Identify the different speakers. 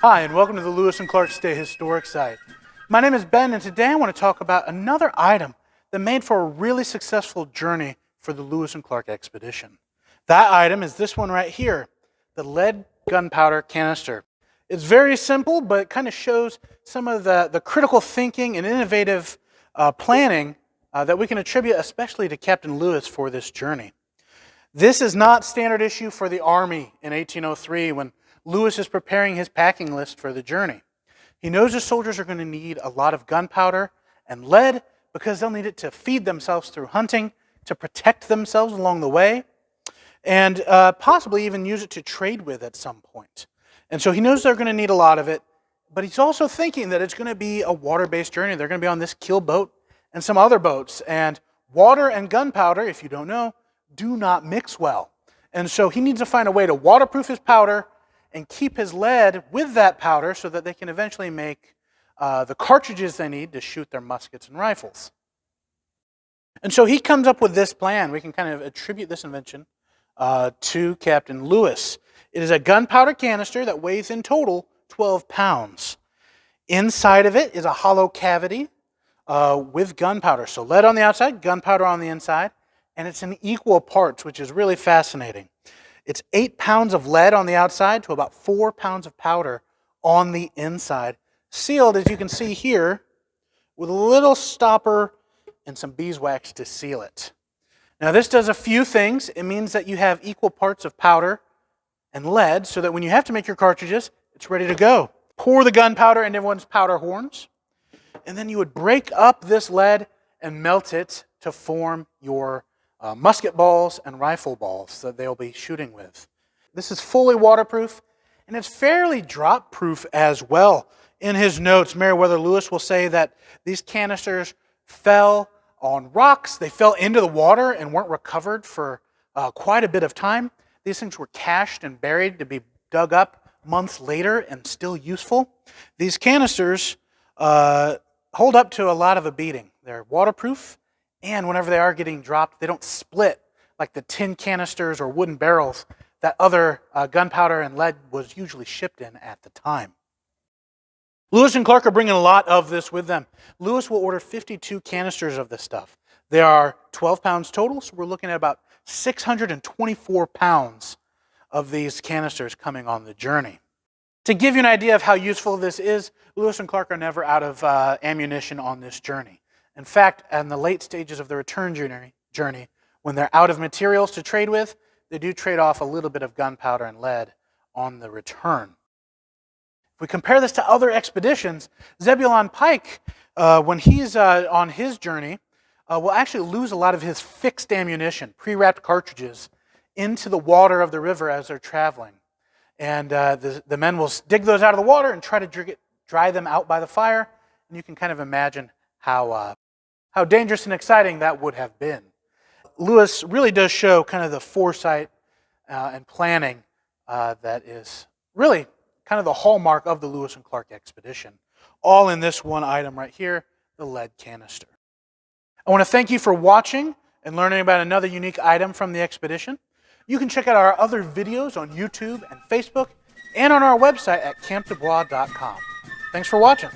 Speaker 1: Hi, and welcome to the Lewis and Clark State Historic Site. My name is Ben, and today I want to talk about another item that made for a really successful journey for the Lewis and Clark expedition. That item is this one right here, the lead gunpowder canister. It's very simple, but it kind of shows some of the critical thinking and innovative planning that we can attribute especially to Captain Lewis for this journey. This is not standard issue for the Army in 1803 when Lewis is preparing his packing list for the journey. He knows his soldiers are going to need a lot of gunpowder and lead because they'll need it to feed themselves through hunting, to protect themselves along the way, and possibly even use it to trade with at some point. And so he knows they're going to need a lot of it, but he's also thinking that it's going to be a water-based journey. They're going to be on this keel boat and some other boats. And water and gunpowder, if you don't know, do not mix well. And so he needs to find a way to waterproof his powder and keep his lead with that powder so that they can eventually make the cartridges they need to shoot their muskets and rifles. And so he comes up with this plan. We can kind of attribute this invention to Captain Lewis. It is a gunpowder canister that weighs in total 12 pounds. Inside of it is a hollow cavity with gunpowder. So lead on the outside, gunpowder on the inside, and it's in equal parts, which is really fascinating. It's 8 pounds of lead on the outside to about 4 pounds of powder on the inside, sealed, as you can see here, with a little stopper and some beeswax to seal it. Now this does a few things. It means that you have equal parts of powder and lead so that when you have to make your cartridges, it's ready to go. Pour the gunpowder into everyone's powder horns, and then you would break up this lead and melt it to form your musket balls and rifle balls that they'll be shooting with. This is fully waterproof, and it's fairly drop-proof as well. In his notes, Meriwether Lewis will say that these canisters fell on rocks, they fell into the water and weren't recovered for quite a bit of time. These things were cached and buried to be dug up months later and still useful. These canisters hold up to a lot of a beating. They're waterproof, and whenever they are getting dropped, they don't split like the tin canisters or wooden barrels that other gunpowder and lead was usually shipped in at the time. Lewis and Clark are bringing a lot of this with them. Lewis will order 52 canisters of this stuff. They are 12 pounds total, so we're looking at about 624 pounds of these canisters coming on the journey. To give you an idea of how useful this is, Lewis and Clark are never out of ammunition on this journey. In fact, in the late stages of the return journey, when they're out of materials to trade with, they do trade off a little bit of gunpowder and lead on the return. If we compare this to other expeditions, Zebulon Pike, when he's on his journey, will actually lose a lot of his fixed ammunition, pre-wrapped cartridges, into the water of the river as they're traveling. And the men will dig those out of the water and try to dry them out by the fire. And you can kind of imagine how dangerous and exciting that would have been. Lewis really does show kind of the foresight and planning that is really kind of the hallmark of the Lewis and Clark expedition. All in this one item right here, the lead canister. I want to thank you for watching and learning about another unique item from the expedition. You can check out our other videos on YouTube and Facebook and on our website at campdebois.com. Thanks for watching.